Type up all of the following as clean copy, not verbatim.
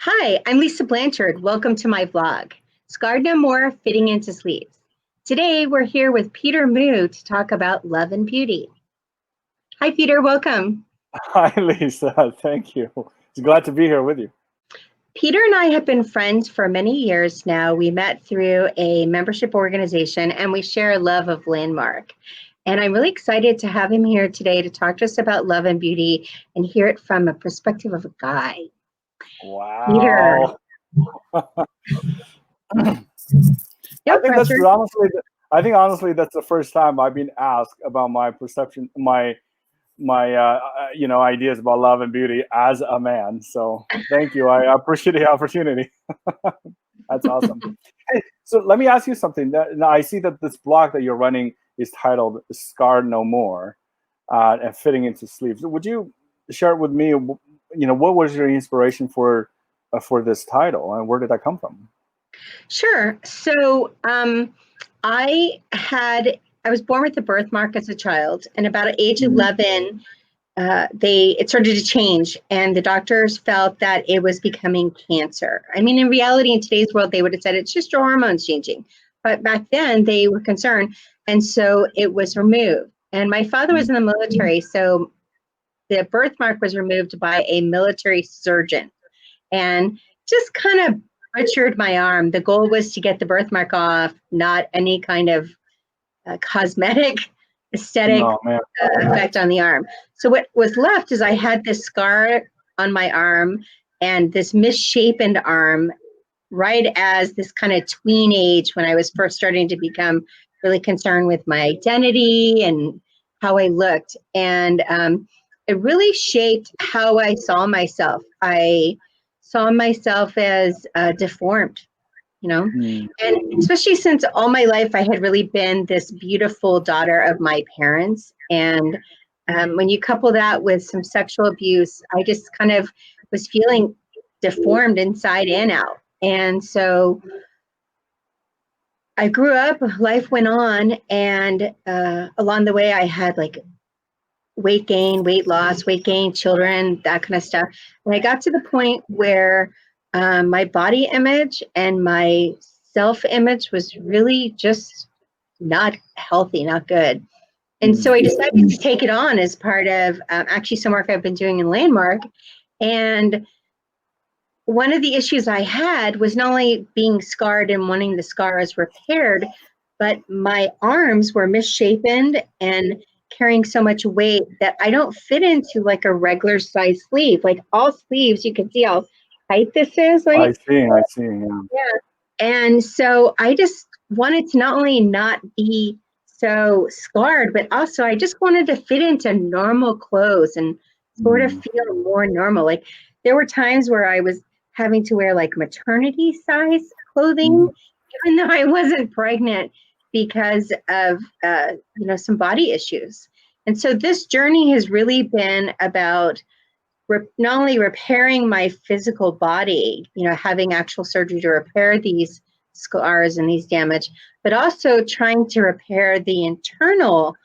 Hi, I'm Lisa Blanchard. Welcome to my vlog, Scarred No More, Fitting into Sleeves. Today, we're here with Peter Mu to talk about love and beauty. Hi, Peter, welcome. Hi, Lisa. Thank you. It's glad to be here with you. Peter and I have been friends for many years now. We met through a membership organization and we share a love of Landmark. And I'm really excited to have him here today to talk to us about love and beauty and hear it from a perspective of a guy. Peter. Wow. No pressure. I think honestly that's the first time I've been asked about my perception, my ideas about love and beauty as a man. So thank you. I appreciate the opportunity. That's awesome. Hey, so let me ask you something. Now I see that this blog that you're running is titled "Scarred No More" and fitting into sleeves. Would you share with me? What was your inspiration for this title, and where did that come from? Sure. So I was born with a birthmark as a child, and about at age 11, it started to change, and the doctors felt that it was becoming cancer. I mean, in reality, in today's world, they would have said it's just your hormones changing, but back then they were concerned, and so it was removed. And my father was in the military, so the birthmark was removed by a military surgeon, and just kind of butchered my arm. The goal was to get the birthmark off, not any kind of cosmetic, aesthetic No, man. effect on the arm. So what was left is I had this scar on my arm and this misshapen arm right as this kind of tween age when I was first starting to become really concerned with my identity and how I looked. And it really shaped how I saw myself. I saw myself as deformed, and especially since all my life I had really been this beautiful daughter of my parents. And when you couple that with some sexual abuse, I just kind of was feeling deformed inside and out. And so I grew up, life went on, and along the way I had like weight gain, weight loss, weight gain, children, that kind of stuff. And I got to the point where my body image and my self-image was really just not healthy, not good. And so I decided to take it on as part of actually some work I've been doing in Landmark. And one of the issues I had was not only being scarred and wanting the scars repaired, but my arms were misshapen and carrying so much weight that I don't fit into like a regular size sleeve. Like all sleeves, you can see how tight this is. I Like, see. Yeah. yeah. And so I just wanted to not only not be so scarred, but also I just wanted to fit into normal clothes and sort of feel more normal. Like there were times where I was having to wear like maternity size clothing, even though I wasn't pregnant because of some body issues. And so this journey has really been about not only repairing my physical body, having actual surgery to repair these scars and these damage, but also trying to repair the internal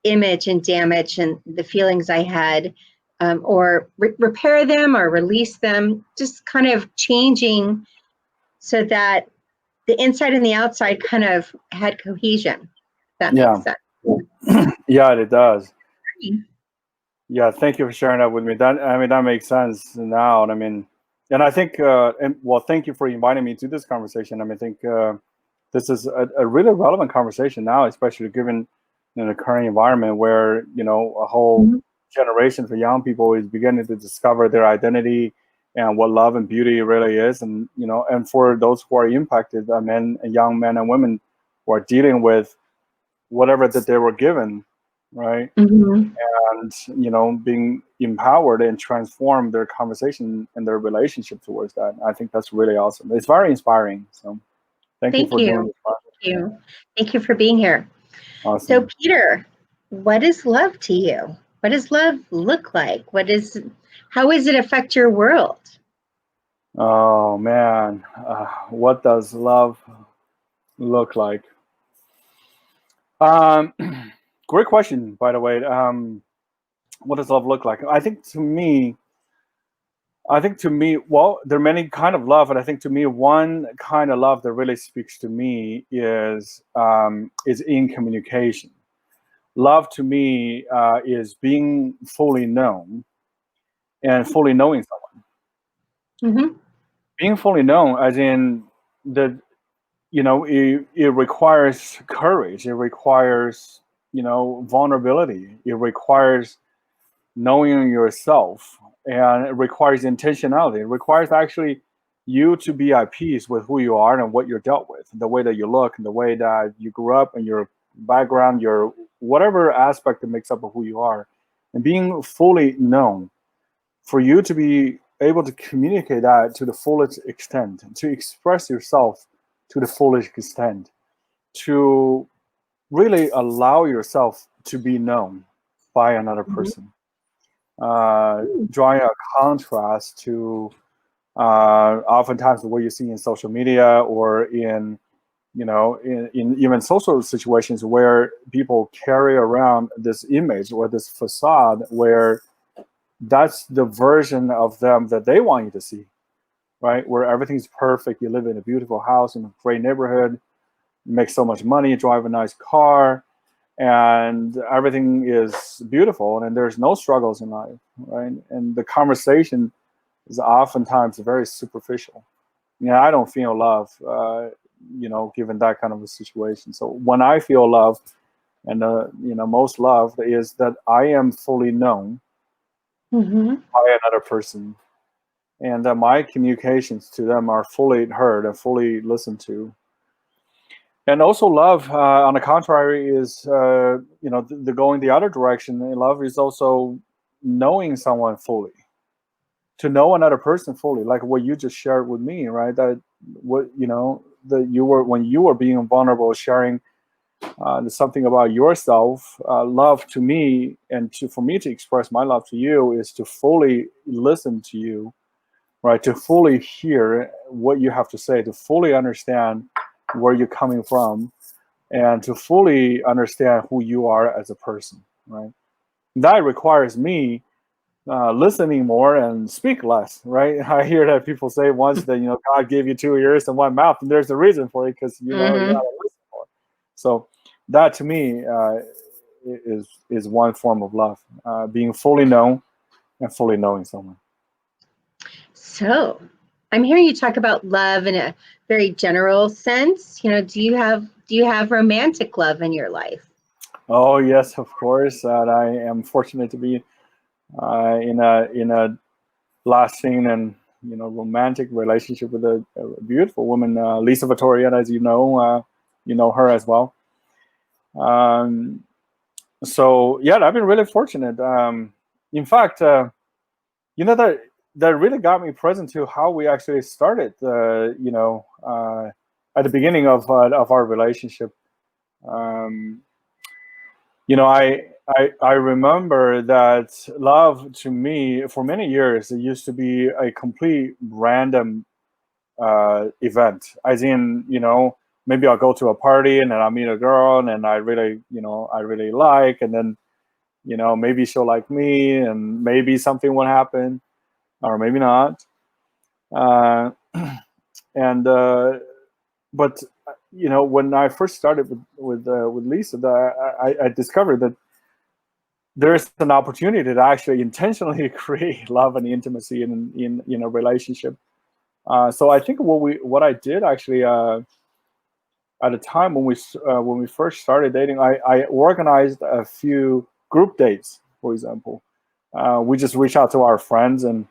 image and damage and the feelings I had, or repair them or release them, just kind of changing so that the inside and the outside kind of had cohesion. If that makes sense. Yeah, it does. Yeah, thank you for sharing that with me. That makes sense now. And I think, thank you for inviting me to this conversation. I think this is a really relevant conversation now, especially given the current environment where a whole generation for young people is beginning to discover their identity and what love and beauty really is, and and for those who are impacted, young men and women who are dealing with whatever that they were given, right? And being empowered and transform their conversation and their relationship towards that. I think that's really awesome. It's very inspiring. So thank you for doing this project. Thank you for being here. Awesome. So Peter, what is love to you? What does love look like? How does it affect your world? Oh man, what does love look like? Great question, by the way. What does love look like? I think to me, I think to me, well, there are many kind of love, and I think to me, one kind of love that really speaks to me is in communication. Love to me is being fully known and fully knowing someone. Mm-hmm. Being fully known, as in the, it requires courage. It requires, vulnerability. It requires knowing yourself, and it requires intentionality. It requires actually you to be at peace with who you are and what you're dealt with, the way that you look, and the way that you grew up, and your background, your whatever aspect that makes up of who you are, and being fully known, for you to be able to communicate that to the fullest extent, to express yourself to the fullest extent, to really allow yourself to be known by another Mm-hmm. person. Drawing a contrast to oftentimes what you see in social media, or in in even social situations where people carry around this image or this facade, where that's the version of them that they want you to see, right? Where everything's perfect. You live in a beautiful house in a great neighborhood, make so much money, drive a nice car, and everything is beautiful, and there's no struggles in life, right? And the conversation is oftentimes very superficial. I don't feel love, given that kind of a situation. So when I feel love, and most love is that I am fully known Mm-hmm. by another person, and that my communications to them are fully heard and fully listened to. And also love, on the contrary, is the going the other direction. Love is also knowing someone fully, to know another person fully, like what you just shared with me, right? That what that you were, when you were being vulnerable, sharing something about yourself. Love to me, and for me to express my love to you, is to fully listen to you, right? To fully hear what you have to say, to fully understand where you're coming from, and to fully understand who you are as a person, right? That requires me listening more and speak less, right? I hear that people say once that God gave you 2 ears and one mouth, and there's a reason for it, because you gotta listen more. So that to me is one form of love, being fully known and fully knowing someone. So I'm hearing you talk about love in a very general sense. Do you have romantic love in your life? Oh yes, of course. I am fortunate to be in a lasting and romantic relationship with a beautiful woman, Lisa Vittoria, as you know her as well. Um, so yeah, I've been really fortunate. In fact, that really got me present to how we actually started. At the beginning of our relationship. Um, I remember that love to me, for many years, it used to be a complete random event. As in, maybe I'll go to a party and then I'll meet a girl and I really like, and then maybe she'll like me, and maybe something will happen, or maybe not. Uh, and but when I first started with Lisa, I discovered that there is an opportunity to actually intentionally create love and intimacy in a relationship. So I think what I did actually, at the time when we first started dating, I organized a few group dates. For example, we just reach out to our friends and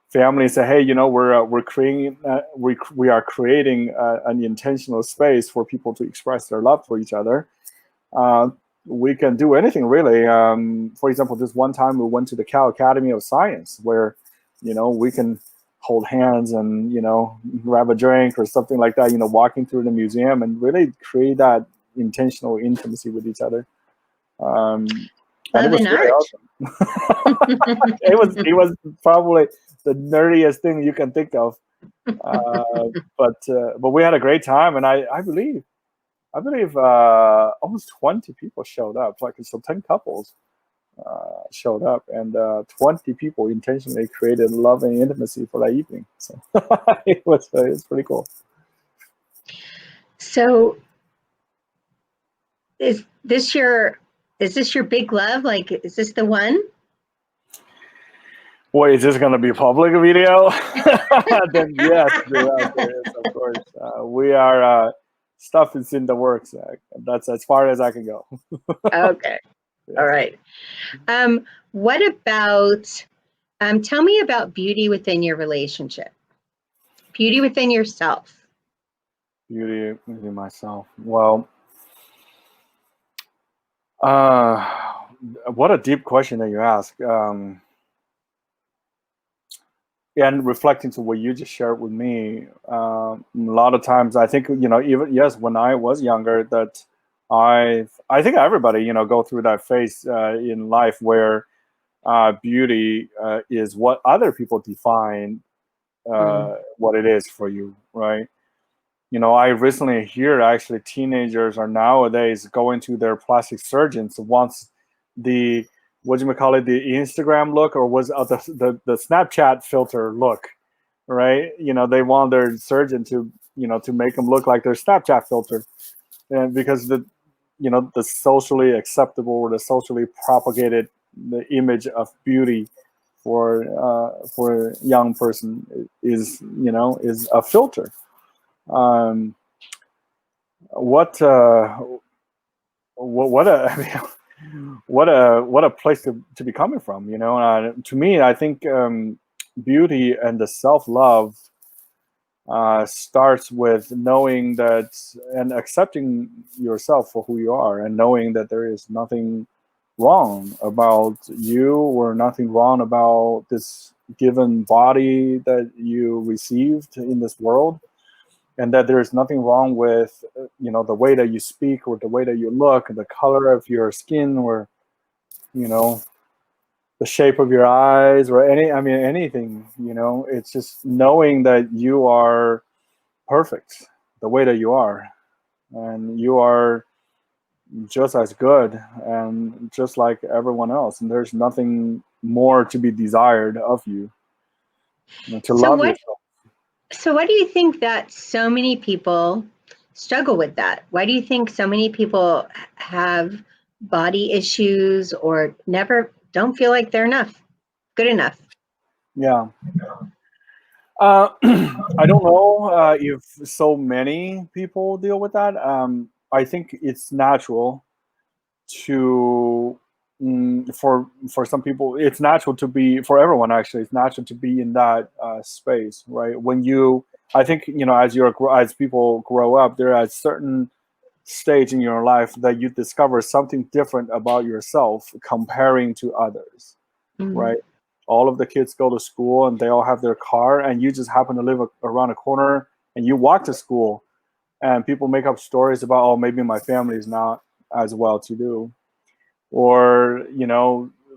family and say, hey, we're creating we are creating an intentional space for people to express their love for each other. We can do anything really. For example, this one time we went to the Cal Academy of Science, where we can hold hands and grab a drink or something like that, walking through the museum, and really create that intentional intimacy with each other. And it was really awesome. it was probably the nerdiest thing you can think of, but we had a great time, and I believe almost 20 people showed up, like, so 10 couples. showed up, and 20 people intentionally created love and intimacy for that evening. So it's pretty cool. So is this your big love? Like, is this the one? Boy, is this going to be public video? Then yes, there is, of course. We are, stuff is in the works. That's as far as I can go. Okay. Yes. All right. What about, tell me about beauty within your relationship, beauty within yourself. Beauty within myself. Well, what a deep question that you ask. And reflecting to what you just shared with me, a lot of times I think, even, yes, when I was younger, that I think everybody, go through that phase in life where beauty is what other people define what it is for you, right? I recently hear actually teenagers are nowadays going to their plastic surgeons once the, what do you call it, the Instagram look, or was the Snapchat filter look, right? They want their surgeon to, to make them look like their Snapchat filter, and because the socially acceptable or the socially propagated the image of beauty for a young person is a filter. Um, what a I mean, what a place to be coming from, to me, I think beauty and the self-love starts with knowing that and accepting yourself for who you are, and knowing that there is nothing wrong about you, or nothing wrong about this given body that you received in this world, and that there is nothing wrong with the way that you speak, or the way that you look, the color of your skin, or the shape of your eyes, or anything. It's just knowing that you are perfect the way that you are, and you are just as good and just like everyone else, and there's nothing more to be desired of you, to love yourself. So why do you think that so many people struggle with that? Why do you think so many people have body issues, or don't feel like they're good enough? Yeah. I don't know if so many people deal with that. I think it's natural to, for some people, it's natural to be, for everyone actually, it's natural to be in that space, right? I think, as people grow up, there are a certain stage in your life that you discover something different about yourself comparing to others, right? All of the kids go to school and they all have their car, and you just happen to live around a corner, and you walk to school, and people make up stories about, oh, maybe my family is not as well to do, or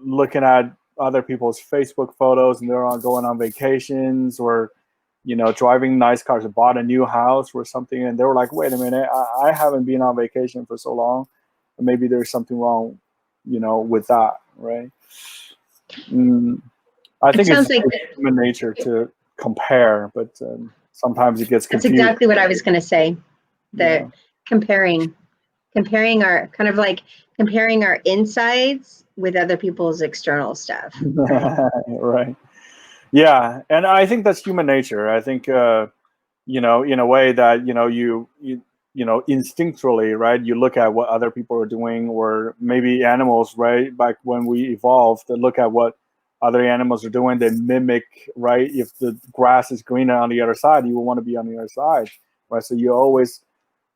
looking at other people's Facebook photos, and they're all going on vacations, or driving nice cars, bought a new house or something, and they were like, wait a minute, I haven't been on vacation for so long, maybe there's something wrong with that, right? I think it's like human nature to compare, but sometimes it gets confused. That's exactly what I was going to say. Comparing our comparing our insides with other people's external stuff. Right. Yeah, and I think that's human nature. I think in a way that you instinctually, right, you look at what other people are doing, or maybe animals, right, back when we evolved, to look at what other animals are doing, they mimic, right? If the grass is greener on the other side, you will want to be on the other side, right? So you always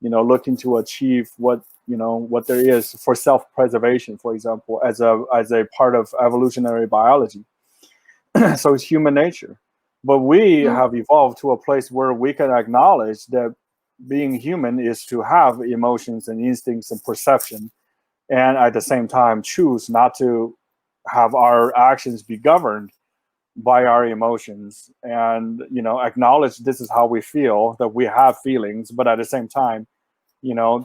looking to achieve what there is for self-preservation, for example, as a part of evolutionary biology. So it's human nature, but we have evolved to a place where we can acknowledge that being human is to have emotions and instincts and perception, and at the same time choose not to have our actions be governed by our emotions, and acknowledge this is how we feel, that we have feelings, but at the same time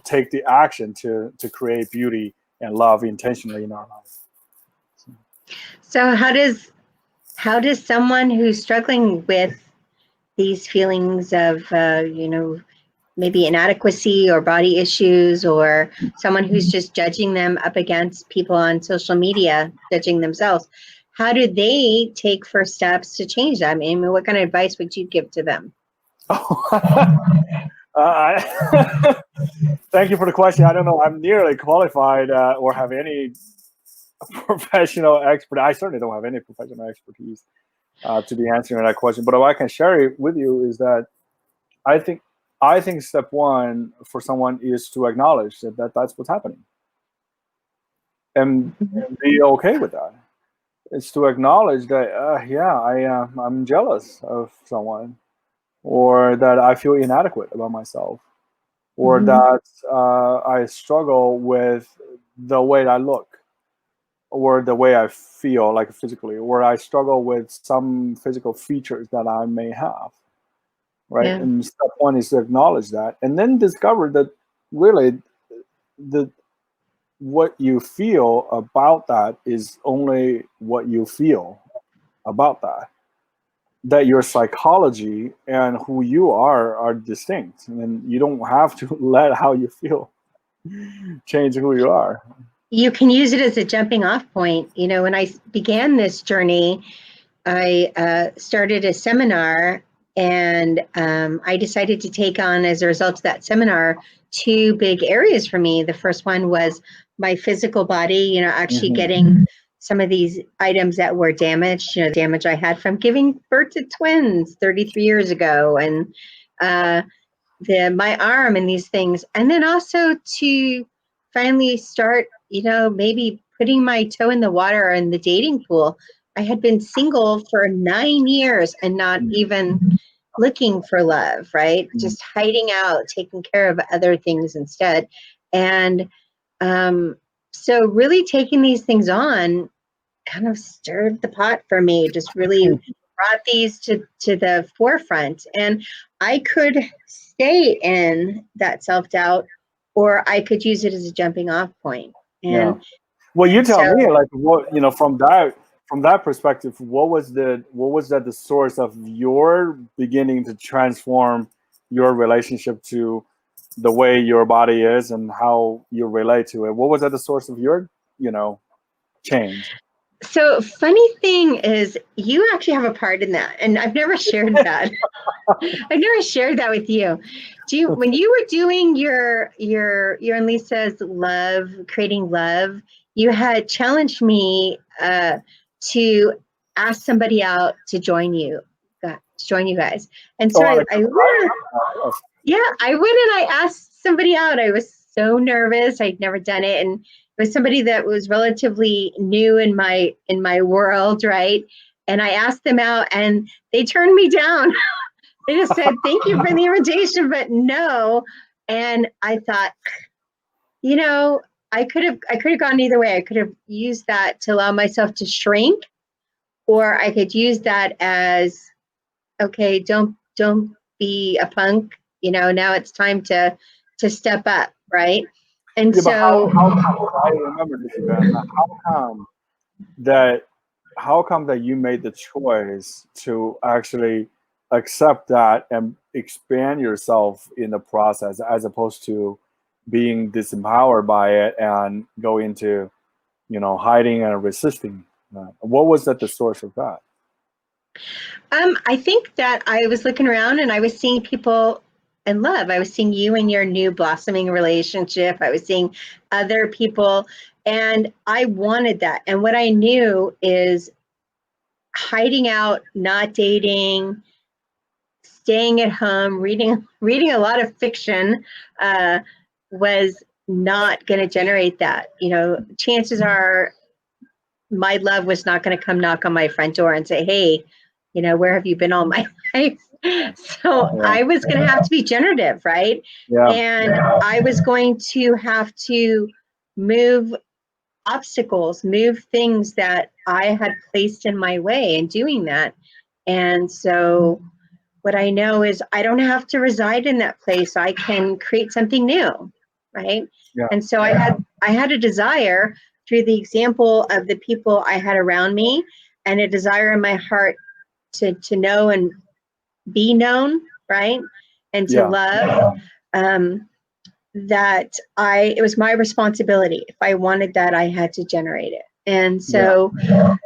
take the action to create beauty and love intentionally in our lives. So how does someone who's struggling with these feelings of maybe inadequacy or body issues, or someone who's just judging them up against people on social media, judging themselves, how do they take first steps to change that? I mean, what kind of advice would you give to them? Thank you for the question. I don't know. I'm nearly qualified or have any professional expert. I certainly don't have any professional expertise to be answering that question. But what I can share with you is that I think step one for someone is to acknowledge that that's what's happening, and be okay with that. It's to acknowledge that I'm jealous of someone, or that I feel inadequate about myself, or that I struggle with the way I look, or the way I feel, like physically, or I struggle with some physical features that I may have, right? Yeah. And step one is to acknowledge that, and then discover that really what you feel about that is only what you feel about that your psychology and who you are distinct, and you don't have to let how you feel change who you are. You can use it as a jumping off point. When I began this journey, I started a seminar, and I decided to take on, as a result of that seminar, two big areas for me. The first one was my physical body, actually getting some of these items that were damaged, damage I had from giving birth to twins 33 years ago, and my arm and these things. And then also to finally start, maybe putting my toe in the water in the dating pool. I had been single for 9 years and not even looking for love, right? Just hiding out, taking care of other things instead. And so really taking these things on kind of stirred the pot for me, just really brought these to the forefront. And I could stay in that self-doubt, or I could use it as a jumping off point. And well, you tell so, me, like, what, from that perspective, what was the source of your beginning to transform your relationship to the way your body is and how you relate to it? What was at the source of your change? So funny thing is, you actually have a part in that, and I've never shared that. I've never shared that with you. When you were doing your and Lisa's love, creating love, you had challenged me to ask somebody out to join you guys. And so I went and I asked somebody out. I was so nervous. I'd never done it, and it was somebody that was relatively new in my world, right? And I asked them out, and they turned me down. They just said, "Thank you for the invitation, but no." And I thought, I could have gone either way. I could have used that to allow myself to shrink, or I could use that as, okay, don't be a punk. Now it's time to step up, right? And so, I remember this event. How come that you made the choice to actually accept that and expand yourself in the process, as opposed to being disempowered by it and go into hiding and resisting? What was at the source of that? I think that I was looking around and I was seeing people in love. I was seeing you in your new blossoming relationship. I was seeing other people, and I wanted that. And what I knew is hiding out, not dating, staying at home, reading a lot of fiction was not going to generate that. Chances are my love was not going to come knock on my front door and say, "Hey, where have you been all my life?" So I was going to have to be generative, right? And I was going to have to move obstacles, move things that I had placed in my way in doing that. And so what I know is I don't have to reside in that place. I can create something new, right? And so I had a desire through the example of the people I had around me, and a desire in my heart to know and be known, right? And to love, that it was my responsibility. If I wanted that, I had to generate it. And so,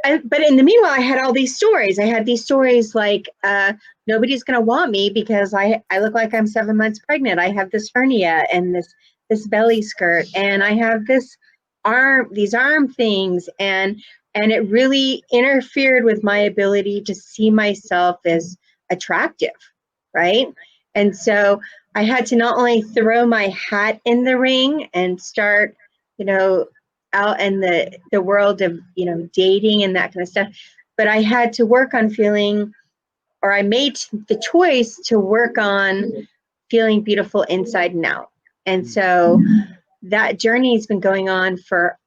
but in the meanwhile, I had all these stories. I had these stories like, nobody's going to want me because I look like I'm 7 months pregnant. I have this hernia and this belly skirt, and I have these arm things. And it really interfered with my ability to see myself as attractive, right? And so I had to not only throw my hat in the ring and start, out in the world of, dating and that kind of stuff, but I had to work on I made the choice to work on feeling beautiful inside and out. And so that journey has been going on for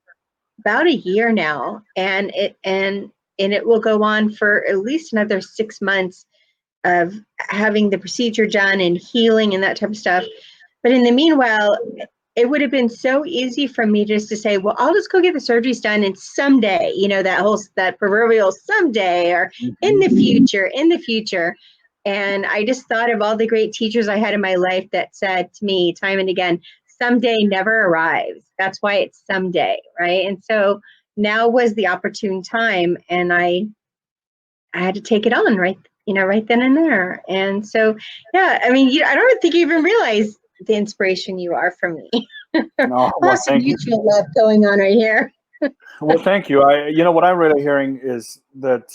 about a year now, and it will go on for at least another 6 months of having the procedure done and healing and that type of stuff. But in the meanwhile, it would have been so easy for me just to say, well, I'll just go get the surgeries done, and someday, that proverbial someday, or in the future. And I just thought of all the great teachers I had in my life that said to me time and again, someday never arrives. That's why it's someday, right? And so now was the opportune time, and I had to take it on right then and there. And so, yeah, I mean, I don't think you even realize the inspiration you are for me. No, Lots of mutual love going on right here. Well, thank you. What I'm really hearing is that,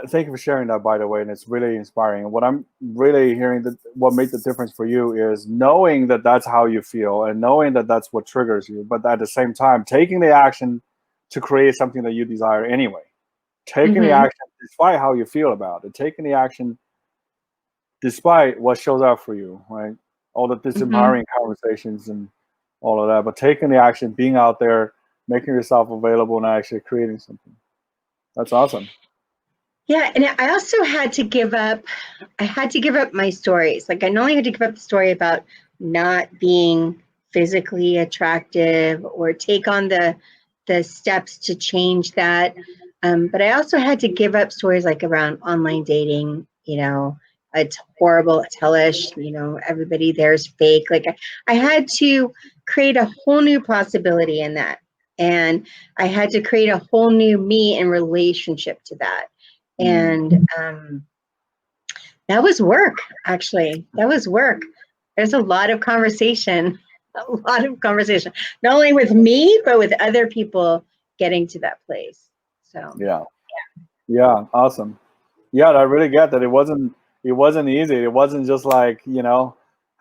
thank you for sharing that, by the way, and it's really inspiring. And what I'm really hearing, that what made the difference for you is knowing that that's how you feel, and knowing that that's what triggers you, but at the same time, taking the action to create something that you desire anyway. Taking the action despite how you feel about it, taking the action despite what shows up for you, right? All the disempowering conversations and all of that, but taking the action, being out there, making yourself available, and actually creating something. That's awesome. Yeah, and I also had to give up. I had to give up my stories. Like, I not only had to give up the story about not being physically attractive or take on the steps to change that, but I also had to give up stories like around online dating. It's horrible, it's hellish. Everybody there's fake. Like, I had to create a whole new possibility in that, and I had to create a whole new me in relationship to that. And that was work, actually. That was work. There's a lot of conversation, not only with me, but with other people getting to that place. So yeah, awesome. Yeah, I really get that. It wasn't easy. It wasn't just like,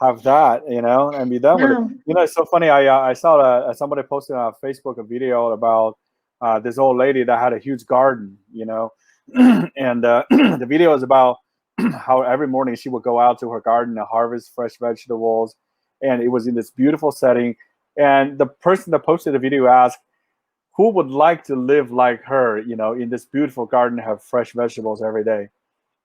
have that, and be done with it. It's so funny. I saw somebody posted on Facebook a video about this old lady that had a huge garden, and the video is about how every morning she would go out to her garden and harvest fresh vegetables, and it was in this beautiful setting. And the person that posted the video asked, who would like to live like her, in this beautiful garden, have fresh vegetables every day?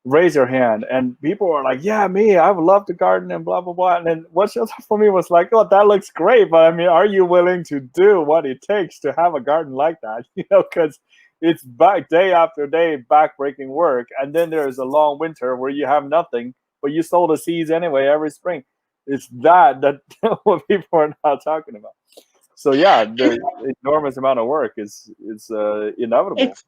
Raise your hand. And people were like, yeah, me, I would love the garden and blah, blah, blah. And then what showed up for me was like, oh, that looks great. But I mean, are you willing to do what it takes to have a garden like that? Because it's back day after day, backbreaking work. And then there's a long winter where you have nothing, but you sow the seeds anyway every spring. It's that what people are not talking about. So yeah, the enormous amount of work is inevitable. It's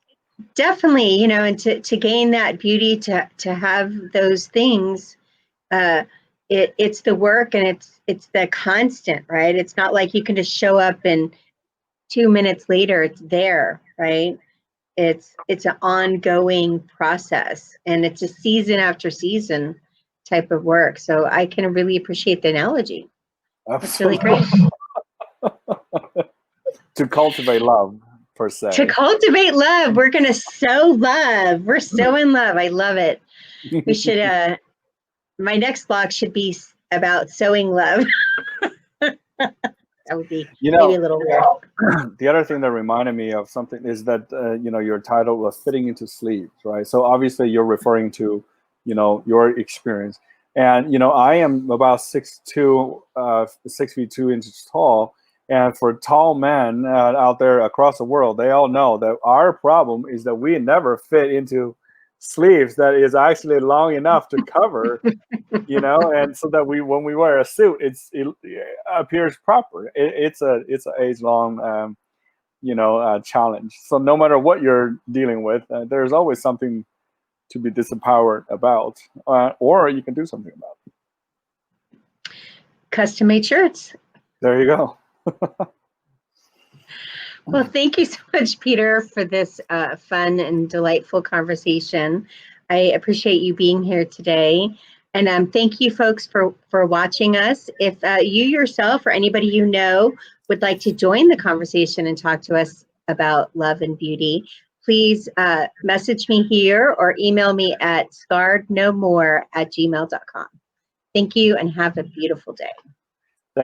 definitely, and to gain that beauty, to have those things, it's the work, and it's the constant, right? It's not like you can just show up and 2 minutes later it's there, right? It's an ongoing process, and it's a season after season type of work. So I can really appreciate the analogy. Absolutely. That's really great. To cultivate love, per se. To cultivate love. We're going to sow love. We're sowing love. I love it. We should, my next blog should be about sowing love. That would be maybe a little weird. The other thing that reminded me of something is that, your title was Fitting into Sleep, right? So obviously you're referring to, your experience. And, I am about 6'2", 6 feet 2 inches tall. And for tall men out there across the world, they all know that our problem is that we never fit into sleeves that is actually long enough to cover, and so that when we wear a suit, it appears proper. It's an age long challenge. So no matter what you're dealing with, there's always something to be disempowered about, or you can do something about it. Custom-made shirts. There you go. Well, thank you so much, Peter, for this fun and delightful conversation. I appreciate you being here today. And thank you, folks, for watching us. If you yourself or anybody you know would like to join the conversation and talk to us about love and beauty, please message me here or email me at scarrednomore@gmail.com. Thank you and have a beautiful day.